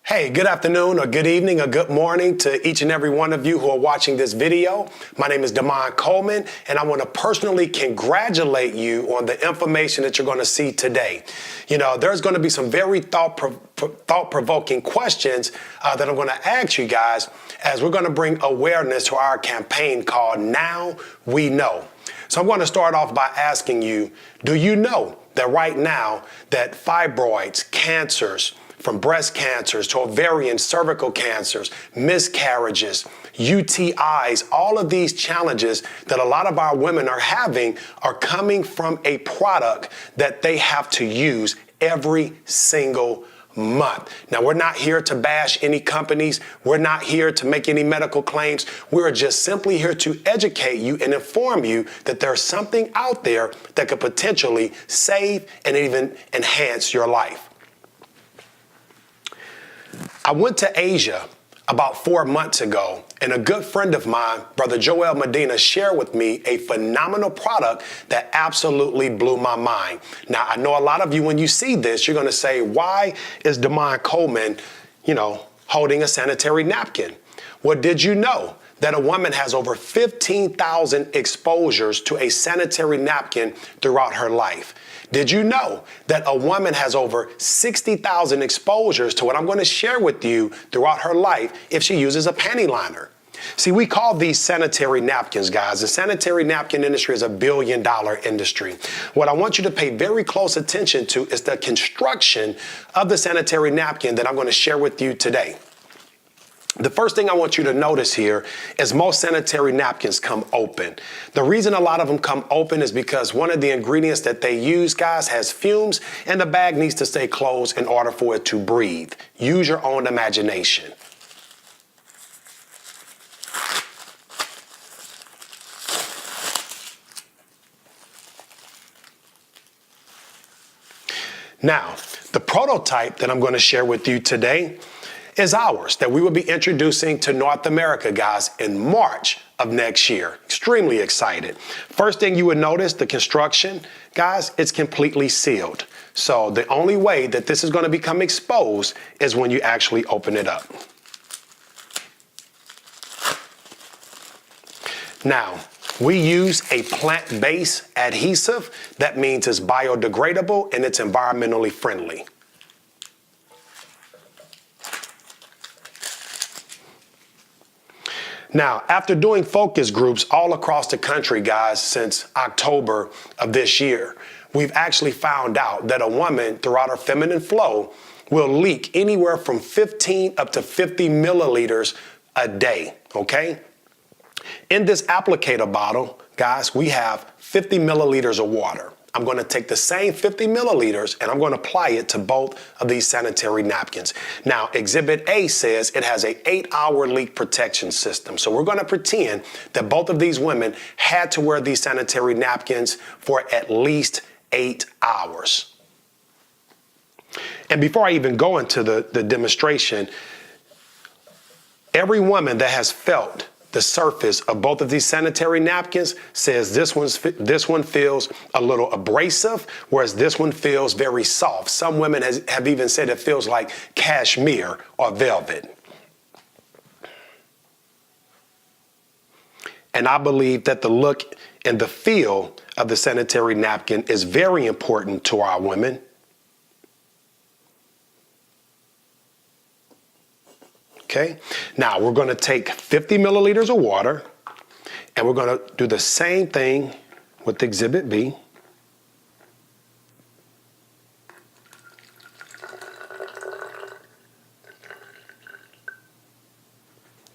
Hey, good afternoon or good evening or good morning to each and every one of you who are watching this video. My name is Coleman, and I want to personally congratulate you on the information that you're going to see today. You know, there's going to be some very thought-provoking questions that I'm going to ask you guys as we're going to bring awareness to our campaign called Now We Know. So I'm going to start off by asking you, do you know that right now that fibroids, cancers, from breast cancers to ovarian, cervical cancers, miscarriages, UTIs, all of these challenges that a lot of our women are having are coming from a product that they have to use every single month. Now, we're not here to bash any companies. We're not here to make any medical claims. We're just simply here to educate you and inform you that there's something out there that could potentially save and even enhance your life. I went to Asia about 4 months ago, and a good friend of mine, Brother Joel Medina, shared with me a phenomenal product that absolutely blew my mind. Now, I know a lot of you, when you see this, you're going to say, why is Coleman, holding a sanitary napkin? Well, did you know that a woman has over 15,000 exposures to a sanitary napkin throughout her life? Did you know that a woman has over 60,000 exposures to what I'm going to share with you throughout her life if she uses a panty liner? See, we call these sanitary napkins, guys. The sanitary napkin industry is $1 billion industry. What I want you to pay very close attention to is the construction of the sanitary napkin that I'm going to share with you today. The first thing I want you to notice here is most sanitary napkins come open. The reason a lot of them come open is because one of the ingredients that they use, guys, has fumes, and the bag needs to stay closed in order for it to breathe. Use your own imagination. Now, the prototype that I'm going to share with you today is ours, that we will be introducing to North America, guys, in March of next year. Extremely excited. First thing you would notice, the construction, guys, it's completely sealed. So the only way that this is going to become exposed is when you actually open it up. Now, we use a plant-based adhesive. That means it's biodegradable and it's environmentally friendly. Now, after doing focus groups all across the country, guys, since October of this year, we've actually found out that a woman throughout her feminine flow will leak anywhere from 15 up to 50 milliliters a day, okay? In this applicator bottle, guys, we have 50 milliliters of water. I'm going to take the same 50 milliliters and I'm going to apply it to both of these sanitary napkins. Now, Exhibit A says it has an 8-hour leak protection system. So we're going to pretend that both of these women had to wear these sanitary napkins for at least 8 hours. And before I even go into the demonstration, every woman that has felt the surface of both of these sanitary napkins says this one feels a little abrasive, whereas this one feels very soft. Some women have even said it feels like cashmere or velvet. And I believe that the look and the feel of the sanitary napkin is very important to our women. Okay, now we're going to take 50 milliliters of water and we're going to do the same thing with Exhibit B.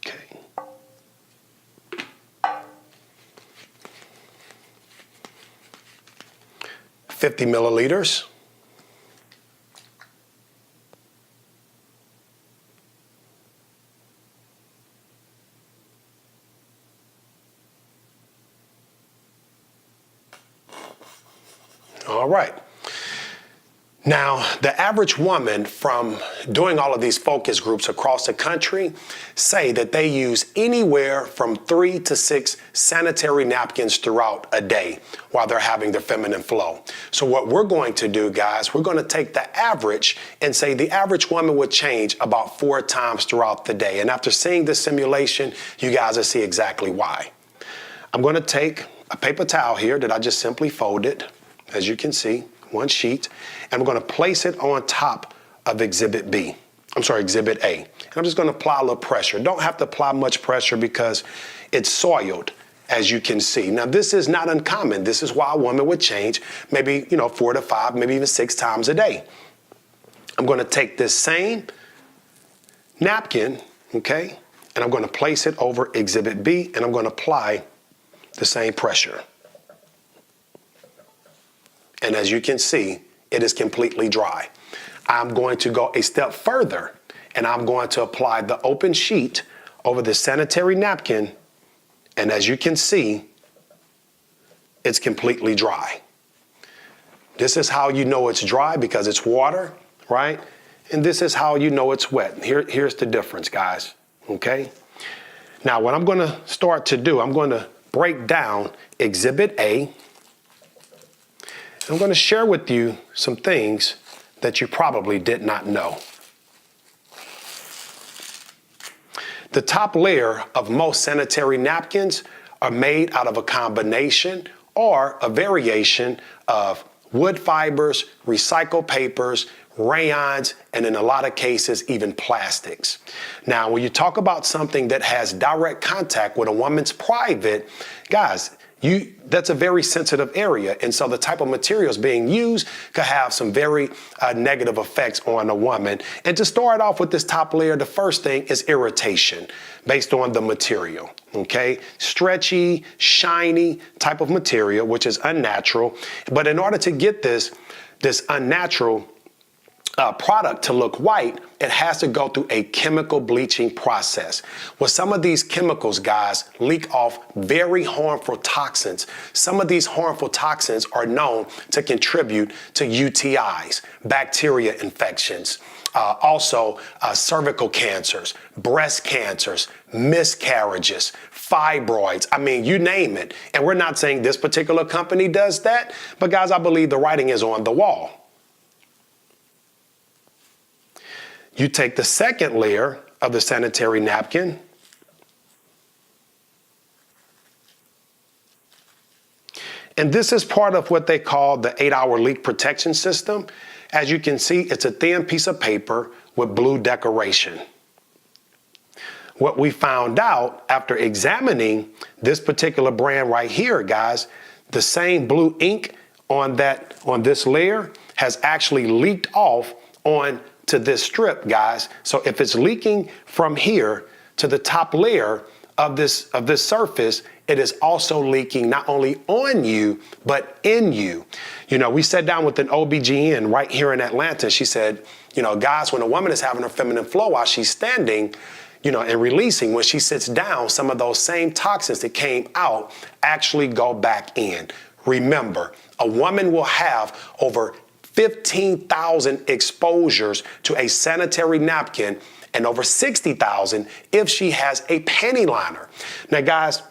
Okay. $50 milliliters. All right. Now, the average woman from doing all of these focus groups across the country say that they use anywhere from 3 to 6 sanitary napkins throughout a day while they're having their feminine flow. So what we're going to do, guys, we're going to take the average and say the average woman would change about 4 times throughout the day. And after seeing this simulation, you guys will see exactly why. I'm going to take a paper towel here that I just simply folded, as you can see. One sheet, and we're going to place it on top of Exhibit A. And I'm just going to apply a little pressure. Don't have to apply much pressure because it's soiled, as you can see. Now, this is not uncommon. This is why a woman would change maybe, 4 to 5, maybe even 6 times a day. I'm going to take this same napkin, okay, and I'm going to place it over Exhibit B, and I'm going to apply the same pressure. And as you can see, it is completely dry. I'm going to go a step further, and I'm going to apply the open sheet over the sanitary napkin. And as you can see, it's completely dry. This is how you know it's dry, because it's water, right? And this is how you know it's wet. Here's the difference, guys, okay? Now, what I'm going to start to do, I'm going to break down Exhibit A. I'm going to share with you some things that you probably did not know. The top layer of most sanitary napkins are made out of a combination or a variation of wood fibers, recycled papers, rayons, and in a lot of cases, even plastics. Now, when you talk about something that has direct contact with a woman's private, guys, that's a very sensitive area. And so the type of materials being used could have some very negative effects on a woman. And to start off with this top layer, the first thing is irritation based on the material, okay? Stretchy, shiny type of material, which is unnatural. But in order to get this unnatural product to look white, it has to go through a chemical bleaching process. Well, some of these chemicals, guys, leak off very harmful toxins. Some of these harmful toxins are known to contribute to UTIs, bacteria infections, also cervical cancers, breast cancers, miscarriages, fibroids. I mean, you name it. And we're not saying this particular company does that, but guys, I believe the writing is on the wall. You take the second layer of the sanitary napkin, and this is part of what they call the 8-hour leak protection system. As you can see, it's a thin piece of paper with blue decoration. What we found out after examining this particular brand right here, guys, the same blue ink on this layer has actually leaked off on to this strip, guys. So if it's leaking from here to the top layer of this surface, it is also leaking not only on you, but in you. We sat down with an OBGYN right here in Atlanta. She said, guys, when a woman is having her feminine flow while she's standing, and releasing, when she sits down, some of those same toxins that came out actually go back in. Remember, a woman will have over 15,000 exposures to a sanitary napkin and over 60,000 if she has a panty liner. Now, guys,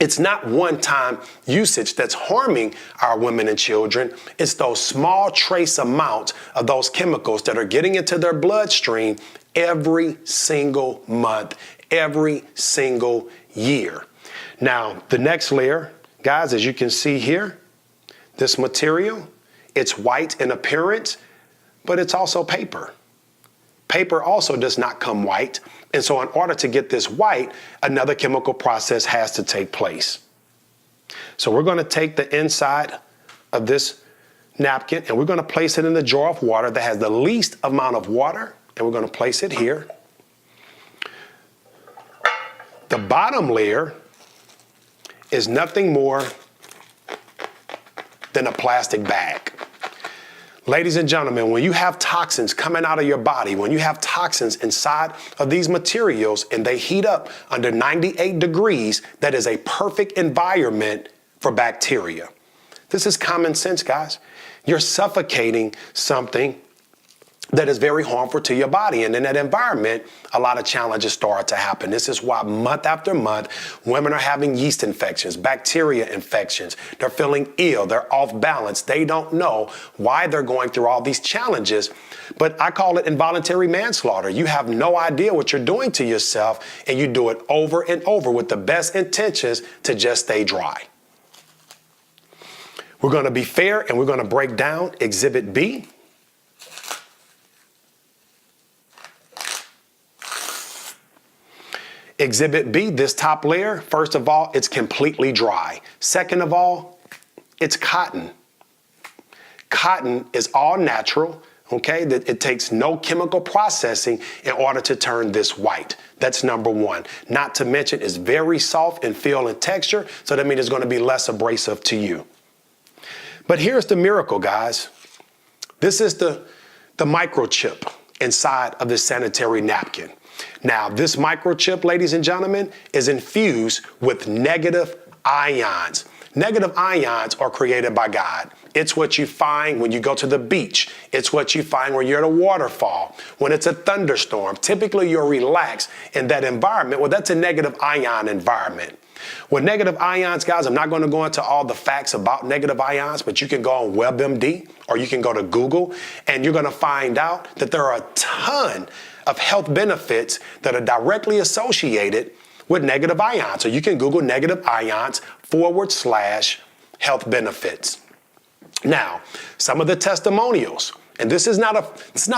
it's not one-time usage that's harming our women and children. It's those small trace amounts of those chemicals that are getting into their bloodstream every single month, every single year. Now, the next layer, guys, as you can see here, this material, it's white in appearance, but it's also paper. Paper also does not come white. And so in order to get this white, another chemical process has to take place. So we're going to take the inside of this napkin and we're going to place it in the jar of water that has the least amount of water. And we're going to place it here. The bottom layer is nothing more than a plastic bag. Ladies and gentlemen, when you have toxins coming out of your body, when you have toxins inside of these materials and they heat up under 98 degrees, that is a perfect environment for bacteria. This is common sense, guys. You're suffocating something that is very harmful to your body. And in that environment, a lot of challenges start to happen. This is why month after month, women are having yeast infections, bacteria infections. They're feeling ill. They're off balance. They don't know why they're going through all these challenges. But I call it involuntary manslaughter. You have no idea what you're doing to yourself, and you do it over and over with the best intentions to just stay dry. We're going to be fair, and we're going to break down Exhibit B. Exhibit B, this top layer, first of all, it's completely dry. Second of all, it's cotton. Cotton is all natural, okay? It takes no chemical processing in order to turn this white. That's number one. Not to mention it's very soft in feel and texture, so that means it's going to be less abrasive to you. But here's the miracle, guys. This is the microchip inside of this sanitary napkin. Now, this microchip, ladies and gentlemen, is infused with negative ions. Negative ions are created by God. It's what you find when you go to the beach. It's what you find when you're at a waterfall, when it's a thunderstorm. Typically, you're relaxed in that environment. Well, that's a negative ion environment. With negative ions, guys, I'm not going to go into all the facts about negative ions, but you can go on WebMD or you can go to Google, and you're going to find out that there are a ton of health benefits that are directly associated with negative ions. So you can Google negative ions /health benefits. Now, some of the testimonials, and this is not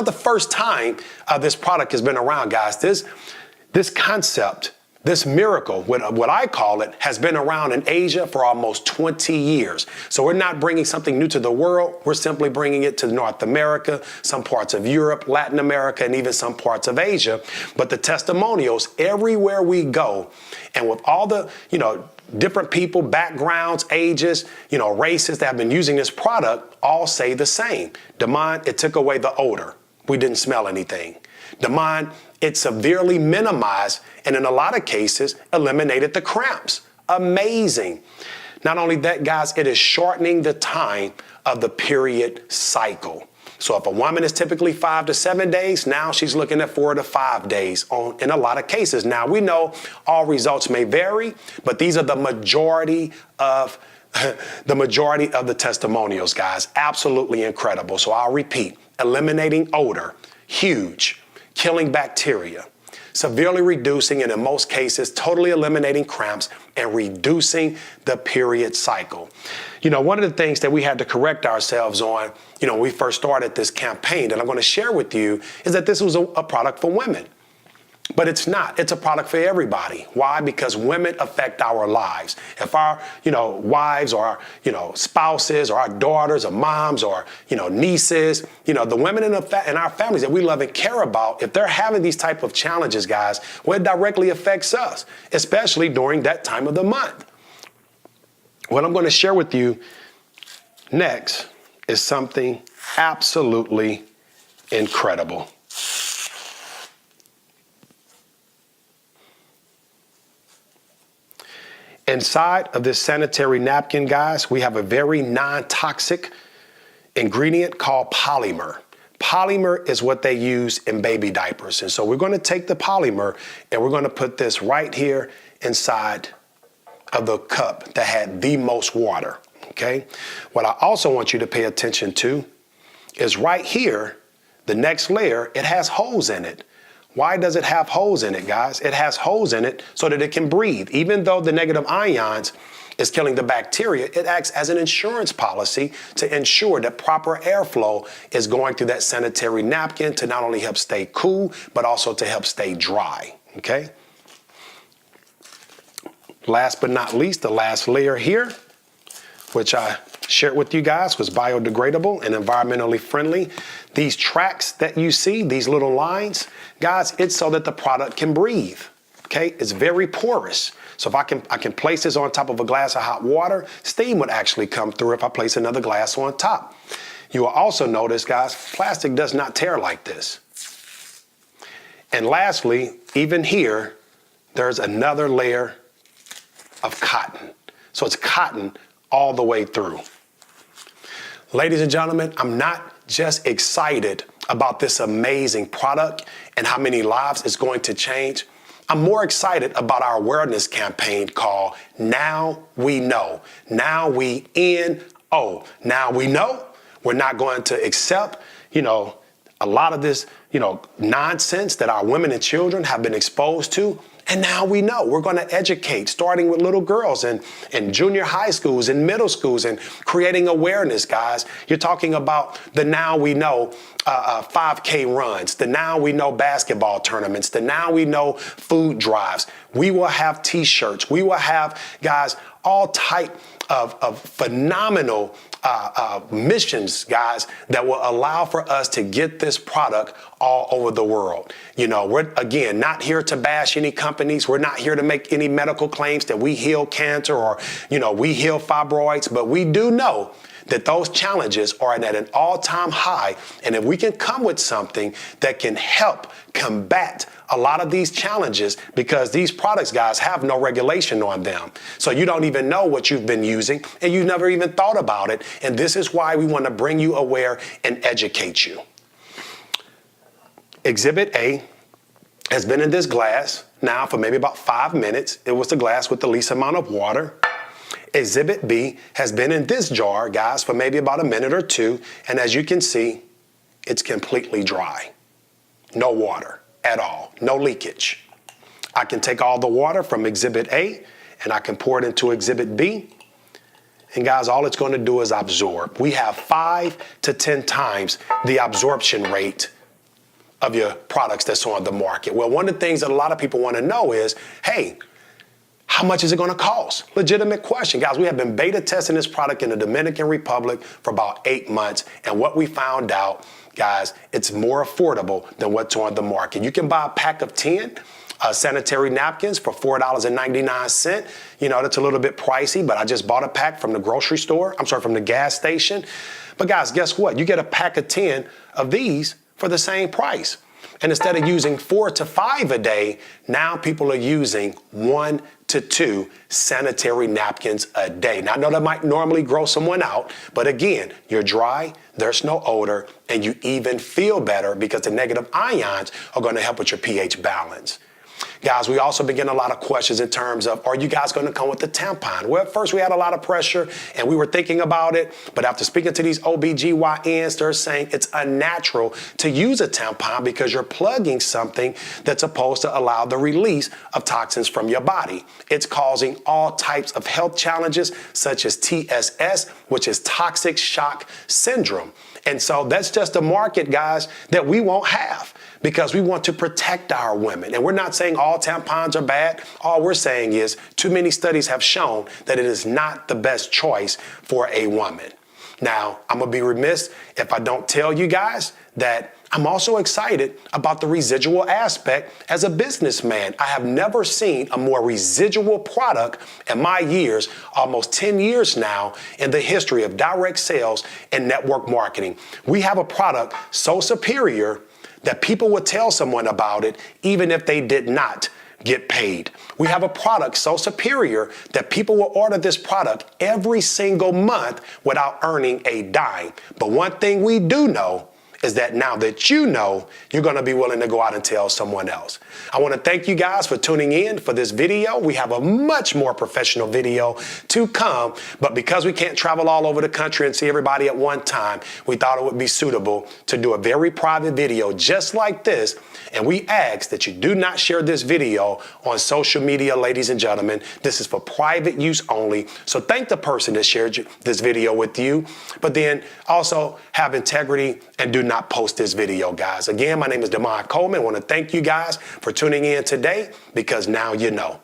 the first time this product has been around, guys. This concept, this miracle, what I call it, has been around in Asia for almost 20 years. So we're not bringing something new to the world. We're simply bringing it to North America, some parts of Europe, Latin America, and even some parts of Asia. But the testimonials, everywhere we go, and with all the, different people, backgrounds, ages, races that have been using this product, all say the same. Damon, it took away the odor. We didn't smell anything. Damon, it severely minimized and in a lot of cases eliminated the cramps. Amazing. Not only that, guys, it is shortening the time of the period cycle. So if a woman is typically 5 to 7 days, now she's looking at 4 to 5 days in a lot of cases. Now we know all results may vary, but these are the majority of the testimonials, guys. Absolutely incredible. So I'll repeat, eliminating odor, huge. Killing bacteria, severely reducing, and in most cases, totally eliminating cramps and reducing the period cycle. One of the things that we had to correct ourselves on, when we first started this campaign that I'm going to share with you, is that this was a product for women. But it's not. It's a product for everybody. Why? Because women affect our lives. If our, wives or our, spouses or our daughters or moms or, nieces, the women in our families that we love and care about, if they're having these type of challenges, guys, well, it directly affects us, especially during that time of the month. What I'm going to share with you next is something absolutely incredible. Inside of this sanitary napkin, guys, we have a very non-toxic ingredient called polymer. Polymer is what they use in baby diapers. And so we're going to take the polymer and we're going to put this right here inside of the cup that had the most water. Okay. What I also want you to pay attention to is right here, the next layer, it has holes in it. Why does it have holes in it, guys? It has holes in it so that it can breathe. Even though the negative ions is killing the bacteria, it acts as an insurance policy to ensure that proper airflow is going through that sanitary napkin to not only help stay cool, but also to help stay dry, okay? Last but not least, the last layer here, which I shared with you guys, was biodegradable and environmentally friendly. These tracks that you see, these little lines, guys, it's so that the product can breathe, okay? It's very porous. So if I can place this on top of a glass of hot water, steam would actually come through if I place another glass on top. You will also notice, guys, plastic does not tear like this. And lastly, even here, there's another layer of cotton. So it's cotton all the way through. Ladies and gentlemen, I'm not just excited about this amazing product and how many lives it's going to change. I'm more excited about our awareness campaign called Now We Know. Now we N-O. Now we know we're not going to accept, a lot of this, nonsense that our women and children have been exposed to. And now we know we're going to educate, starting with little girls in junior high schools and middle schools, and creating awareness, guys. You're talking about the Now We Know 5K runs, the Now We Know basketball tournaments, the Now We Know food drives. We will have T-shirts. We will have, guys, all type of phenomenal missions, guys, that will allow for us to get this product all over the world. We're, again, not here to bash any companies. We're not here to make any medical claims that we heal cancer or, we heal fibroids, but we do know that those challenges are at an all-time high. And if we can come with something that can help combat a lot of these challenges, because these products, guys, have no regulation on them. So you don't even know what you've been using, and you've never even thought about it. And this is why we want to bring you aware and educate you. Exhibit A has been in this glass now for maybe about 5 minutes. It was the glass with the least amount of water. Exhibit B has been in this jar, guys, for maybe about a minute or two. And as you can see, it's completely dry. No water at all, no leakage. I can take all the water from Exhibit A and I can pour it into Exhibit B. And guys, all it's going to do is absorb. We have 5 to 10 times the absorption rate of your products that's on the market. Well, one of the things that a lot of people want to know is, hey, how much is it going to cost? Legitimate question. Guys, we have been beta testing this product in the Dominican Republic for about 8 months. And what we found out, guys, it's more affordable than what's on the market. You can buy a pack of 10 sanitary napkins for $4.99. That's a little bit pricey, but I just bought a pack from the grocery store. From the gas station. But guys, guess what? You get a pack of 10 of these for the same price. And instead of using 4 to 5 a day, now people are using 1 to 2 sanitary napkins a day. Now, I know that might normally gross someone out, but again, you're dry, there's no odor, and you even feel better because the negative ions are going to help with your pH balance. Guys, we also begin a lot of questions in terms of, are you guys going to come with the tampon? Well, at first we had a lot of pressure and we were thinking about it. But after speaking to these OBGYNs, they're saying it's unnatural to use a tampon because you're plugging something that's supposed to allow the release of toxins from your body. It's causing all types of health challenges such as TSS, which is toxic shock syndrome. And so that's just a market, guys, that we won't have, because we want to protect our women. And we're not saying all tampons are bad. All we're saying is too many studies have shown that it is not the best choice for a woman. Now, I'm going to be remiss if I don't tell you guys that I'm also excited about the residual aspect as a businessman. I have never seen a more residual product in my years, almost 10 years now, in the history of direct sales and network marketing. We have a product so superior that people would tell someone about it even if they did not get paid. We have a product so superior that people will order this product every single month without earning a dime. But one thing we do know is that now that you know, you're going to be willing to go out and tell someone else. I want to thank you guys for tuning in for this video. We have a much more professional video to come, but because we can't travel all over the country and see everybody at one time, we thought it would be suitable to do a very private video just like this. And we ask that you do not share this video on social media, ladies and gentlemen. This is for private use only. So thank the person that shared this video with you, but then also have integrity and do not post this video, guys. Again, my name is Coleman. I want to thank you guys for tuning in today, because now you know.